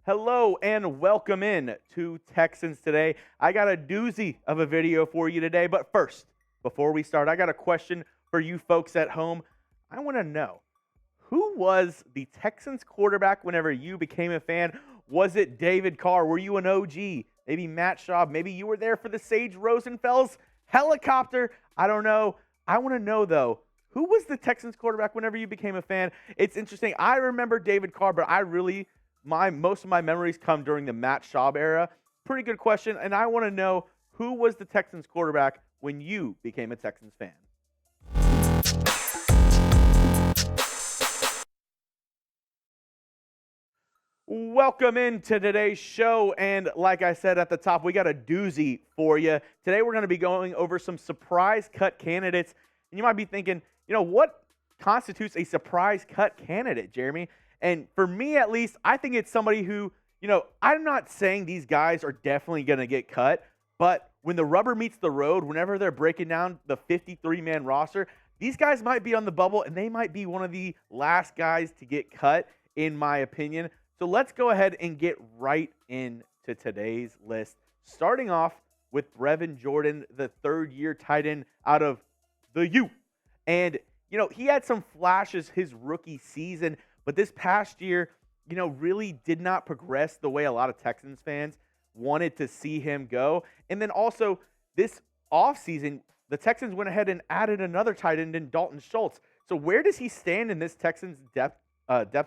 Hello and welcome in to Texans Today. I got a doozy of a video for you today, but first, before we start, I got a question for you folks at home. I want to know, who was the Texans quarterback whenever you became a fan? Was it David Carr? Were you an OG? Maybe Matt Schaub? Maybe you were there for the Sage Rosenfels helicopter? I don't know. I want to know, though, who was the Texans quarterback whenever you became a fan? It's interesting. I remember David Carr, but most of my memories come during the Matt Schaub era. Pretty good question, and I want to know, who was the Texans quarterback when you became a Texans fan? Welcome into today's show, and like I said at the top, we got a doozy for you. Today we're going to be going over some surprise cut candidates, and you might be thinking, what constitutes a surprise cut candidate, Jeremy? And for me, at least, I think it's somebody who, I'm not saying these guys are definitely going to get cut, but when the rubber meets the road, whenever they're breaking down the 53-man roster, these guys might be on the bubble, and they might be one of the last guys to get cut, in my opinion. So let's go ahead and get right into today's list, starting off with Brevin Jordan, the third-year tight end out of the U. And, he had some flashes his rookie season, but this past year, really did not progress the way a lot of Texans fans wanted to see him go. And then also, this offseason, the Texans went ahead and added another tight end in Dalton Schultz. So where does he stand in this Texans depth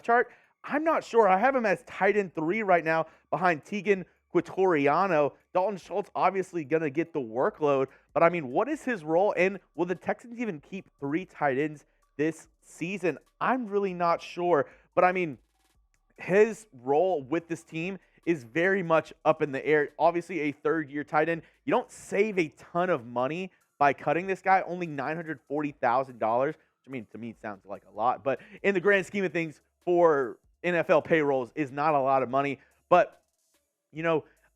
chart? I'm not sure. I have him as tight end 3 right now behind Teagan, Quitoriano. Dalton Schultz obviously going to get the workload. But, what is his role? And will the Texans even keep 3 tight ends this season? I'm really not sure. But, his role with this team is very much up in the air. Obviously, a third-year tight end. You don't save a ton of money by cutting this guy, only $940,000, which, to me sounds like a lot. But in the grand scheme of things, for NFL payrolls is not a lot of money. But,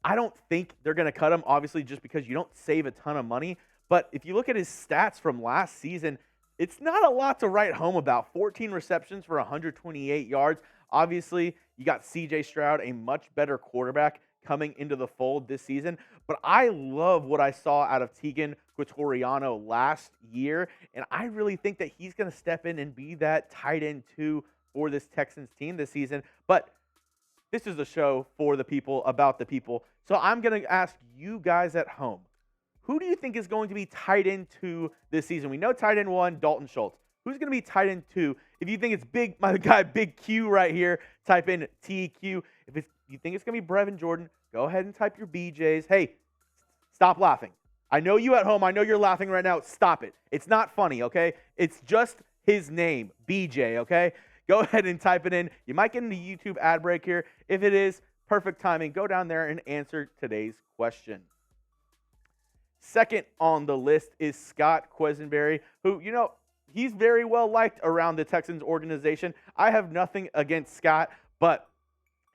I don't think they're going to cut him, obviously, just because you don't save a ton of money. But if you look at his stats from last season, it's not a lot to write home about. 14 receptions for 128 yards. Obviously, you got C.J. Stroud, a much better quarterback, coming into the fold this season. But I love what I saw out of Teagan Quitoriano last year, and I really think that he's going to step in and be that tight end 2 for this Texans team this season. But this is a show for the people, about the people. So I'm going to ask you guys at home, who do you think is going to be tight end 2 this season? We know tight end 1, Dalton Schultz. Who's going to be tight end 2? If you think it's my guy Big Q right here, type in TQ. If you think it's going to be Brevin Jordan, go ahead and type your BJs. Hey, stop laughing. I know you at home. I know you're laughing right now. Stop it. It's not funny, okay? It's just his name, BJ, okay? Go ahead and type it in. You might get into YouTube ad break here. If it is, perfect timing. Go down there and answer today's question. Second on the list is Scott Quessenberry, who, he's very well liked around the Texans organization. I have nothing against Scott, but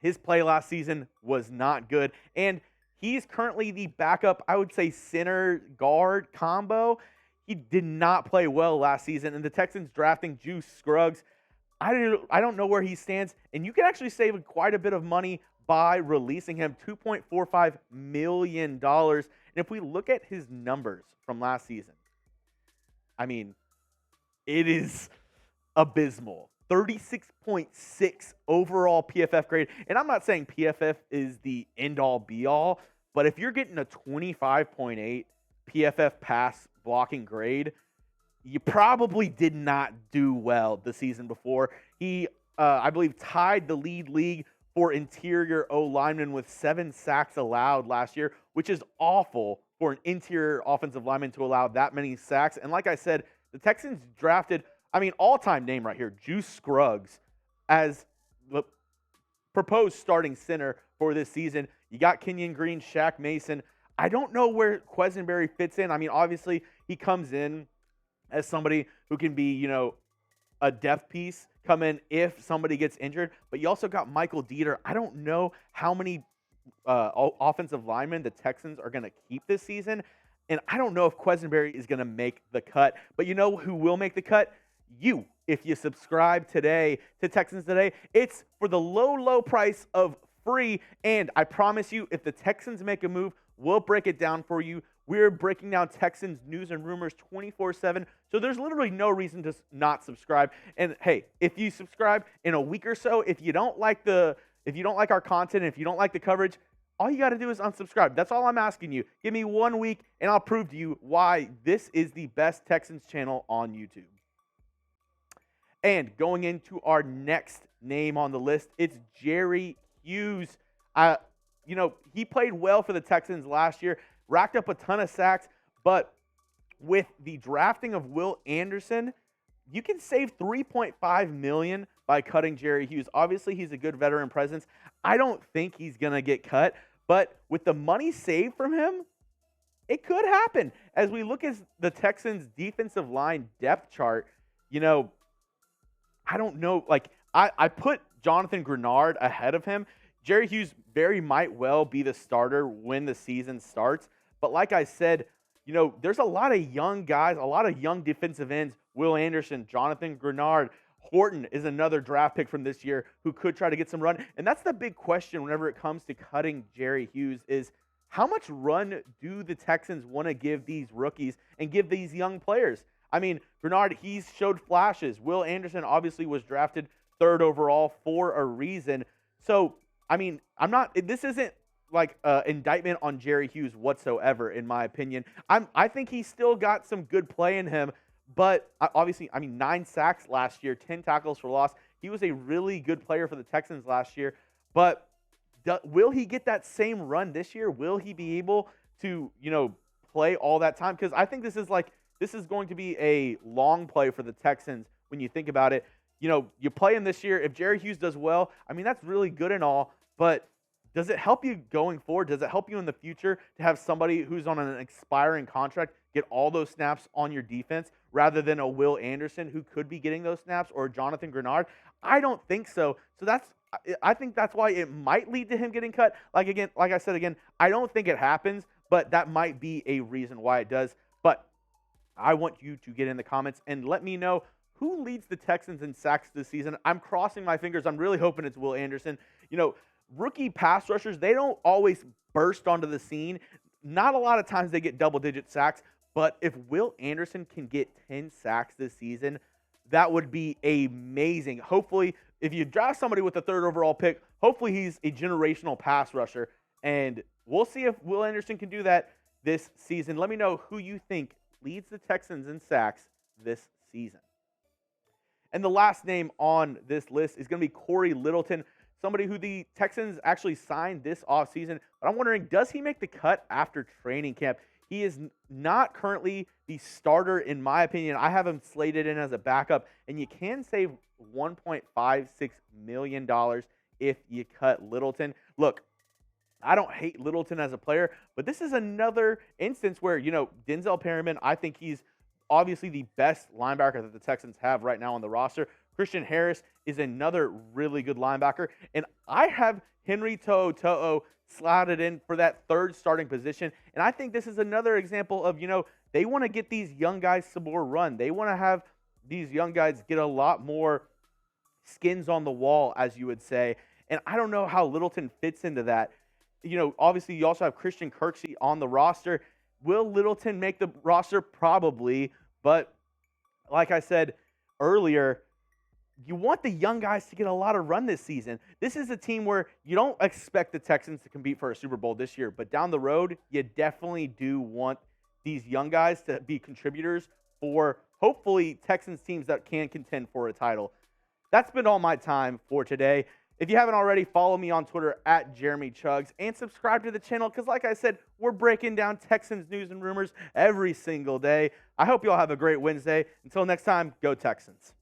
his play last season was not good. And he's currently the backup, I would say, center guard combo. He did not play well last season. And the Texans drafting Scruggs, I don't know where he stands. And you can actually save quite a bit of money by releasing him, $2.45 million. And if we look at his numbers from last season, it is abysmal. 36.6 overall PFF grade. And I'm not saying PFF is the end-all, be-all, but if you're getting a 25.8 PFF pass blocking grade, you probably did not do well the season before. He, I believe, tied the league for interior O-lineman with 7 sacks allowed last year, which is awful for an interior offensive lineman to allow that many sacks. And like I said, the Texans drafted, all-time name right here, Scruggs, as the proposed starting center for this season. You got Kenyon Green, Shaq Mason. I don't know where Quessenberry fits in. Obviously, he comes in as somebody who can be, a depth piece, come in if somebody gets injured. But you also got Michael Dieter. I don't know how many offensive linemen the Texans are going to keep this season. And I don't know if Quessenberry is going to make the cut. But you know who will make the cut? You. If you subscribe today to Texans Today, it's for the low price of free. And I promise you, if the Texans make a move, we'll break it down for you. We're breaking down Texans news and rumors 24/7. So there's literally no reason to not subscribe. And hey, if you subscribe in a week or so, if you don't like our content, if you don't like the coverage, all you got to do is unsubscribe. That's all I'm asking you. Give me 1 week, and I'll prove to you why this is the best Texans channel on YouTube. And going into our next name on the list, it's Jerry Hughes. He played well for the Texans last year, racked up a ton of sacks, but with the drafting of Will Anderson, you can save $3.5 million by cutting Jerry Hughes. Obviously, he's a good veteran presence. I don't think he's going to get cut, but with the money saved from him, it could happen. As we look at the Texans' defensive line depth chart, I don't know. I put Jonathan Grenard ahead of him. Jerry Hughes very might well be the starter when the season starts. But like I said, there's a lot of young guys, a lot of young defensive ends. Will Anderson, Jonathan Grenard, Horton is another draft pick from this year who could try to get some run. And that's the big question whenever it comes to cutting Jerry Hughes is how much run do the Texans want to give these rookies and give these young players? I mean, Grenard, he's showed flashes. Will Anderson obviously was drafted 3rd overall for a reason. So, I mean, this isn't like an indictment on Jerry Hughes whatsoever, in my opinion. I think he's still got some good play in him. But obviously, 9 sacks last year, 10 tackles for loss. He was a really good player for the Texans last year. But will he get that same run this year? Will he be able to, play all that time? Because I think this is going to be a long play for the Texans when you think about it. You play him this year. If Jerry Hughes does well, that's really good and all. But does it help you going forward? Does it help you in the future to have somebody who's on an expiring contract get all those snaps on your defense rather than a Will Anderson who could be getting those snaps or Jonathan Grenard? I don't think so. So I think that's why it might lead to him getting cut. Like I said, I don't think it happens, but that might be a reason why it does. But I want you to get in the comments and let me know who leads the Texans in sacks this season. I'm crossing my fingers. I'm really hoping it's Will Anderson. Rookie pass rushers, they don't always burst onto the scene. Not a lot of times they get double-digit sacks, but if Will Anderson can get 10 sacks this season, that would be amazing. Hopefully, if you draft somebody with a 3rd overall pick, hopefully he's a generational pass rusher, and we'll see if Will Anderson can do that this season. Let me know who you think leads the Texans in sacks this season. And the last name on this list is going to be Cory Littleton, somebody who the Texans actually signed this offseason. But I'm wondering, does he make the cut after training camp? He is not currently the starter, in my opinion. I have him slated in as a backup, and you can save $1.56 million if you cut Littleton. Look, I don't hate Littleton as a player, but this is another instance where, Denzel Perryman, I think he's obviously the best linebacker that the Texans have right now on the roster. Christian Harris is another really good linebacker. And I have Henry To'o slotted in for that 3rd starting position. And I think this is another example of, they want to get these young guys some more run. They want to have these young guys get a lot more skins on the wall, as you would say. And I don't know how Littleton fits into that. Obviously you also have Christian Kirksey on the roster. Will Littleton make the roster? Probably. But like I said earlier, you want the young guys to get a lot of run this season. This is a team where you don't expect the Texans to compete for a Super Bowl this year, but down the road, you definitely do want these young guys to be contributors for, hopefully, Texans teams that can contend for a title. That's been all my time for today. If you haven't already, follow me on Twitter at Jeremy Chuggs and subscribe to the channel because, like I said, we're breaking down Texans news and rumors every single day. I hope you all have a great Wednesday. Until next time, go Texans.